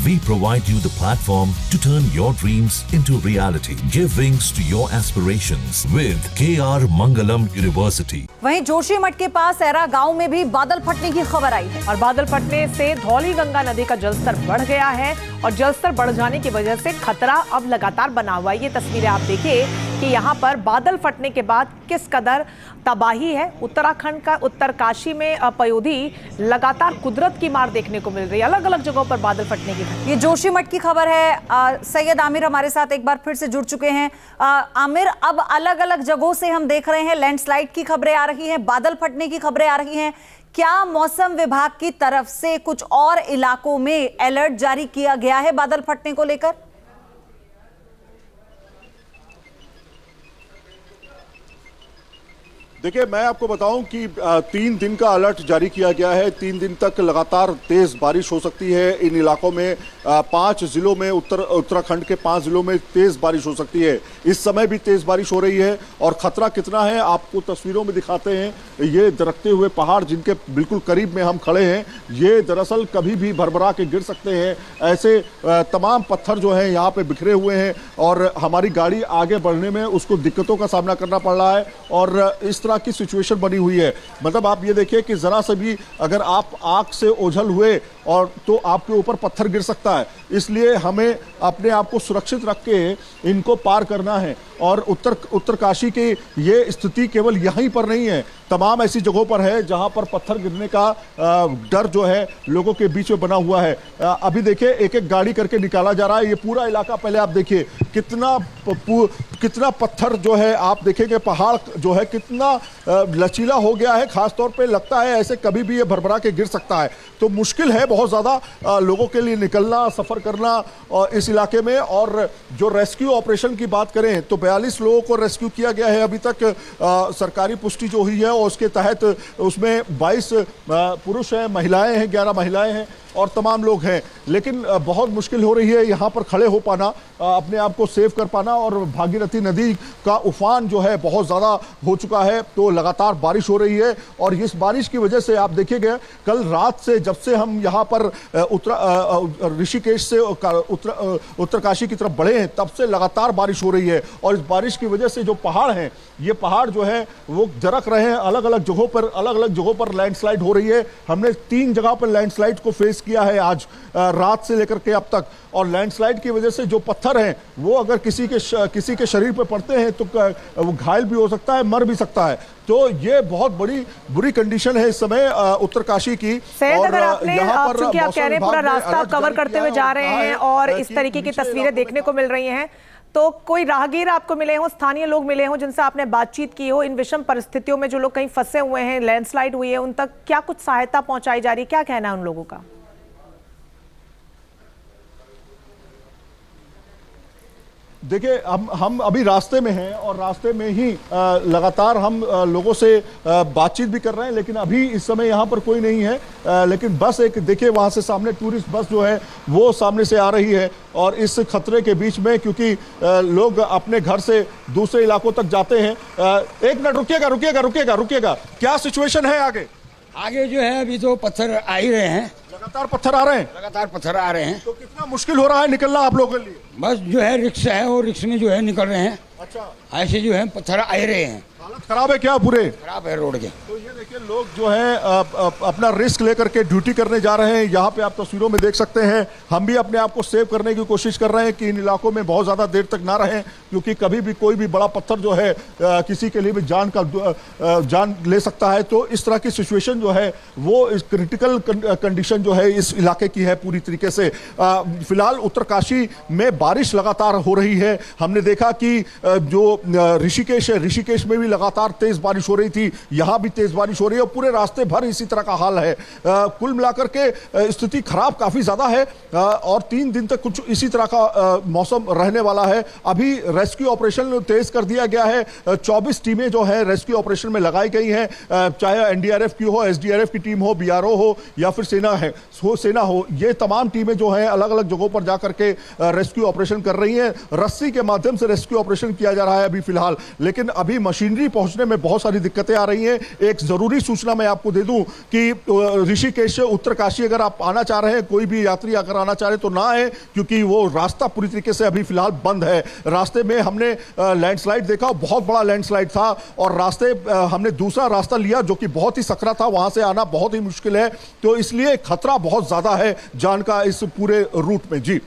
We provide you the platform to turn your dreams into reality. Give wings to your aspirations with KR Mangalam University. वहीं जोशीमठ के पास ऐरा गांव में भी बादल फटने की खबर आई है और बादल फटने से धौली गंगा नदी का जलस्तर बढ़ गया है और जलस्तर बढ़ जाने की वजह से खतरा अब लगातार बना हुआ है। ये तस्वीरें आप देखिए कि यहाँ पर बादल फटने के बाद किस कदर तबाही है। उत्तराखंड का उत्तरकाशी में पयोधी लगातार कुदरत की मार देखने को मिल रही है। अलग अलग जगहों पर बादल फटने की घटना। ये जोशीमठ की खबर है। सैयद आमिर हमारे साथ एक बार फिर से जुड़ चुके हैं। आमिर, अब अलग अलग जगहों से हम देख रहे हैं लैंडस्लाइड की खबरें आ रही हैं, बादल फटने की खबरें आ रही हैं। क्या मौसम विभाग की तरफ से कुछ और इलाकों में अलर्ट जारी किया गया है बादल फटने को लेकर? देखिए, मैं आपको बताऊं कि 3 दिन का अलर्ट जारी किया गया है। 3 दिन तक लगातार तेज बारिश हो सकती है इन इलाकों में। 5 जिलों में उत्तराखंड के 5 जिलों में तेज बारिश हो सकती है। इस समय भी तेज बारिश हो रही है और खतरा कितना है आपको तस्वीरों में दिखाते हैं। ये दरकते हुए पहाड़ जिनके बिल्कुल करीब में हम खड़े हैं, ये दरअसल कभी भी भरभरा के गिर सकते हैं। ऐसे तमाम पत्थर जो हैं यहाँ पे बिखरे हुए हैं और हमारी गाड़ी आगे बढ़ने में उसको दिक्कतों का सामना करना पड़ रहा है और इस तरह की सिचुएशन बनी हुई है। मतलब आप ये देखिए कि जरा से भी अगर आप आग से ओझल हुए और तो आपके ऊपर पत्थर गिर सकता है। इसलिए हमें अपने आप को सुरक्षित रख के इनको पार करना है। और उत्तरकाशी की ये स्थिति केवल यहीं पर नहीं है, तमाम ऐसी जगहों पर है जहां पर पत्थर गिरने का डर जो है लोगों के बीच में बना हुआ है। अभी देखिए एक एक गाड़ी करके निकाला जा रहा है। ये पूरा इलाका पहले आप देखिए कितना पत्थर जो है, आप देखेंगे पहाड़ जो है कितना लचीला हो गया है। खासतौर पे लगता है ऐसे कभी भी ये भरभरा के गिर सकता है। तो मुश्किल है बहुत ज़्यादा लोगों के लिए निकलना, सफ़र करना इस इलाके में। और जो रेस्क्यू ऑपरेशन की बात करें तो 42 लोगों को रेस्क्यू किया गया है अभी तक। सरकारी पुष्टि जो हुई है और उसके तहत उसमें 22 पुरुष हैं, महिलाएं हैं, 11 महिलाएं हैं और तमाम लोग हैं। लेकिन बहुत मुश्किल हो रही है यहाँ पर खड़े हो पाना, अपने आप को सेव कर पाना। और भागीरथी नदी का उफान जो है बहुत ज़्यादा हो चुका है, तो लगातार बारिश हो रही है। और इस बारिश की वजह से आप देखिएगा कल रात से जब से हम यहाँ पर ऋषिकेश से उत्तरकाशी की तरफ बढ़े हैं तब से लगातार बारिश हो रही है। और इस बारिश की वजह से जो पहाड़ हैं, ये पहाड़ जो है वो दरक रहे हैं। अलग अलग जगहों पर लैंडस्लाइड हो रही है। हमने 3 जगह पर लैंडस्लाइड को फेस किया है आज रात से लेकर के अब तक। और लैंडस्लाइड की वजह से जो पत्थर हैं वो अगर किसी के शरीर पर पड़ते हैं तो वो घायल भी हो सकता है, मर भी सकता है। तो ये बहुत बुरी कंडीशन है इस समय उत्तरकाशी की। और यहाँ पर चूंकि आप कह रहे हैं पूरा रास्ता कवर करते हुए जा रहे हैं और इस तरीके की तस्वीरें देखने को मिल रही हैं, तो कोई राहगीर आपको मिले हों, स्थानीय लोग मिले हों जिनसे आपने बातचीत की हो, इन विषम परिस्थितियों में जो लोग कहीं फंसे हुए हैं, लैंडस्लाइड हुई है, उन तक क्या कुछ सहायता पहुंचाई जा रही है? क्या कहना है उन लोगों का? देखिए, हम अभी रास्ते में हैं और रास्ते में ही लगातार हम लोगों से बातचीत भी कर रहे हैं। लेकिन अभी इस समय यहाँ पर कोई नहीं है। लेकिन बस एक देखिए वहाँ से सामने टूरिस्ट बस जो है वो सामने से आ रही है। और इस खतरे के बीच में क्योंकि लोग अपने घर से दूसरे इलाकों तक जाते हैं। एक मिनट रुकिएगा, क्या सिचुएशन है आगे जो है अभी तो पत्थर आ ही रहे हैं, लगातार पत्थर आ रहे हैं। तो कितना मुश्किल हो रहा है निकलना आप लोगों के लिए? बस जो है रिक्शा है और रिक्शे में जो है निकल रहे हैं। अच्छा, ऐसे जो है पत्थर आ रहे हैं। हालत खराब है क्या? पूरे खराब है रोड के। तो ये देखिए लोग जो है अपना रिस्क लेकर के ड्यूटी करने जा रहे हैं। यहाँ पे आप तस्वीरों में देख सकते हैं। हम भी अपने आप को सेव करने की कोशिश कर रहे हैं कि इन इलाकों में बहुत ज़्यादा देर तक ना रहें, क्योंकि कभी भी कोई भी बड़ा पत्थर जो है किसी के लिए भी जान ले सकता है। तो इस तरह की सिचुएशन जो है वो इस क्रिटिकल कंडीशन जो है इस इलाके की है पूरी तरीके से। फिलहाल उत्तरकाशी में बारिश लगातार हो रही है। हमने देखा कि जो ऋषिकेश है, ऋषिकेश में भी लगातार तेज बारिश हो रही थी, यहां भी तेज बारिश हो रही है और पूरे रास्ते भर इसी तरह का हाल है। कुल मिलाकर के स्थिति खराब काफी ज्यादा है और 3 दिन तक कुछ इसी तरह का मौसम रहने वाला है। अभी रेस्क्यू ऑपरेशन तेज कर दिया गया है। 24 टीमें जो है रेस्क्यू ऑपरेशन में लगाई गई हैं, चाहे एनडीआरएफ की हो, एसडीआरएफ की टीम हो, बीआरओ हो या फिर सेना हो। ये तमाम टीमें जो हैं अलग अलग जगहों पर जाकर के रेस्क्यू ऑपरेशन कर रही हैं। रस्सी के माध्यम से रेस्क्यू ऑपरेशन किया जा रहा है अभी फिलहाल। लेकिन अभी मशीनरी यात्री पहुंचने में बहुत सारी दिक्कतें आ रही हैं। एक जरूरी सूचना मैं आपको दे दूं कि ऋषिकेश से उत्तरकाशी अगर आप आना चाह रहे हैं, कोई भी यात्री अगर आना चाह रहे तो ना आए, क्योंकि वो रास्ता पूरी तरीके से अभी फिलहाल बंद है। रास्ते में हमने लैंडस्लाइड देखा, बहुत बड़ा लैंडस्लाइड था, और रास्ते हमने दूसरा रास्ता लिया जो कि बहुत ही सकरा था, वहां से आना बहुत ही मुश्किल है। तो इसलिए खतरा बहुत ज्यादा है जान का इस पूरे रूट में। जी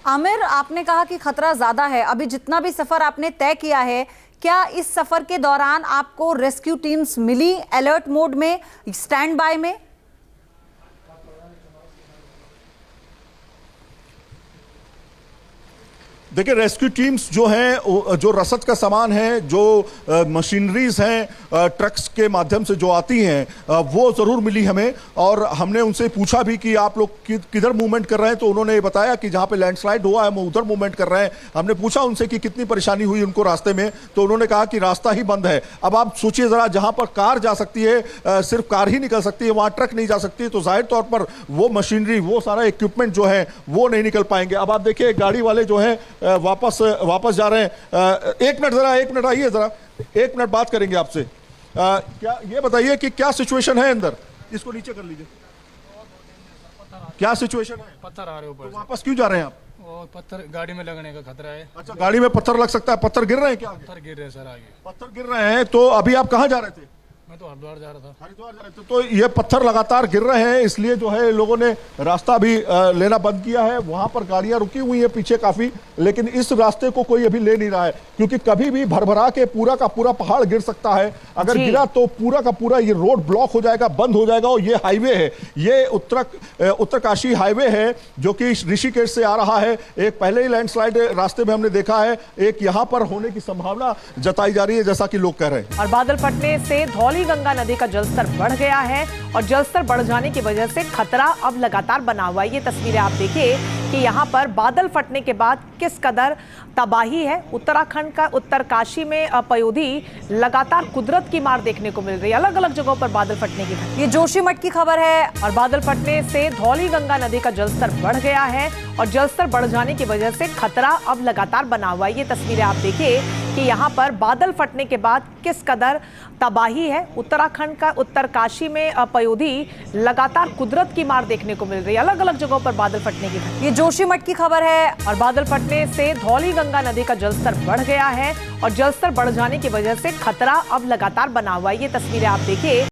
आमिर, आपने कहा कि खतरा ज्यादा है। अभी जितना भी सफर आपने तय किया है, क्या इस सफर के दौरान आपको रेस्क्यू टीम्स मिली अलर्ट मोड में, स्टैंड बाय में? देखिए, रेस्क्यू टीम्स जो हैं, जो रसद का सामान है, जो मशीनरीज हैं ट्रक्स के माध्यम से जो आती हैं, वो ज़रूर मिली हमें। और हमने उनसे पूछा भी कि आप लोग किधर मूवमेंट कर रहे हैं, तो उन्होंने ये बताया कि जहाँ पे लैंडस्लाइड हुआ है हम उधर मूवमेंट कर रहे हैं। हमने पूछा उनसे कि कितनी परेशानी हुई उनको रास्ते में, तो उन्होंने कहा कि रास्ता ही बंद है। अब आप सोचिए ज़रा, जहाँ पर कार जा सकती है, सिर्फ कार ही निकल सकती है, वहाँ ट्रक नहीं जा सकती, तो जाहिर तौर पर वो मशीनरी, वो सारा इक्विपमेंट जो है वो नहीं निकल पाएंगे। अब आप देखिए, गाड़ी वाले जो है वापस जा रहे हैं। एक मिनट आइए जरा, एक मिनट बात करेंगे आपसे। क्या ये बताइए कि क्या सिचुएशन है अंदर? इसको नीचे कर लीजिए। क्या सिचुएशन है? पत्थर आ रहे ऊपर तो वापस क्यों जा रहे हैं आप? और पत्थर गाड़ी में लगने का खतरा है। अच्छा, गाड़ी में पत्थर लग सकता है। पत्थर गिर रहे हैं क्या? पत्थर गिर रहे हैं सर आगे। पत्थर गिर रहे हैं। तो अभी आप कहाँ जा रहे थे? मैं तो हरिद्वार जा रहा था। हरिद्वार जा रहे थे। तो ये पत्थर लगातार गिर रहे हैं, इसलिए जो है लोगों ने रास्ता भी लेना बंद किया है। वहां पर गाड़ियां रुकी हुई हैं पीछे काफी, लेकिन इस रास्ते को कोई अभी ले नहीं रहा है, क्योंकि कभी भी भरभरा के पूरा का पूरा पहाड़ गिर सकता है। अगर गिरा तो पूरा का पूरा ये रोड ब्लॉक हो जाएगा, बंद हो जाएगा। और ये हाईवे है, ये उत्तरकाशी हाईवे है, जो कि ऋषिकेश से आ रहा है। एक पहले ही लैंडस्लाइड रास्ते में हमने देखा है, एक यहां पर होने की संभावना जताई जा रही है, जैसा कि लोग कह रहे हैं। और बादल फटने से धौली गंगा नदी का जलस्तर बढ़ गया है, और जलस्तर बढ़ जाने की वजह से खतरा अब लगातार बना हुआ है। ये तस्वीरें आप देखिए कि यहाँ पर बादल फटने के बाद किस कदर तबाही है। उत्तराखंड का उत्तरकाशी में पयोधी लगातार कुदरत की मार देखने को मिल रही है। अलग अलग जगहों पर बादल फटने की घटना। ये जोशीमठ की खबर है। और बादल फटने से धौली गंगा नदी का जलस्तर बढ़ गया है, और जलस्तर बढ़ जाने की वजह से खतरा अब लगातार बना हुआ है। ये तस्वीरें आप देखिए कि यहाँ पर बादल फटने के बाद किस कदर तबाही है। उत्तराखंड का उत्तरकाशी में पयोधी लगातार कुदरत की मार देखने को मिल रही है। अलग अलग जगहों पर बादल फटने की घटना। ये जोशीमठ की खबर है। और बादल फटने से धौली गंगा नदी का जलस्तर बढ़ गया है, और जलस्तर बढ़ जाने की वजह से खतरा अब लगातार बना हुआ है। ये तस्वीरें आप देखिए।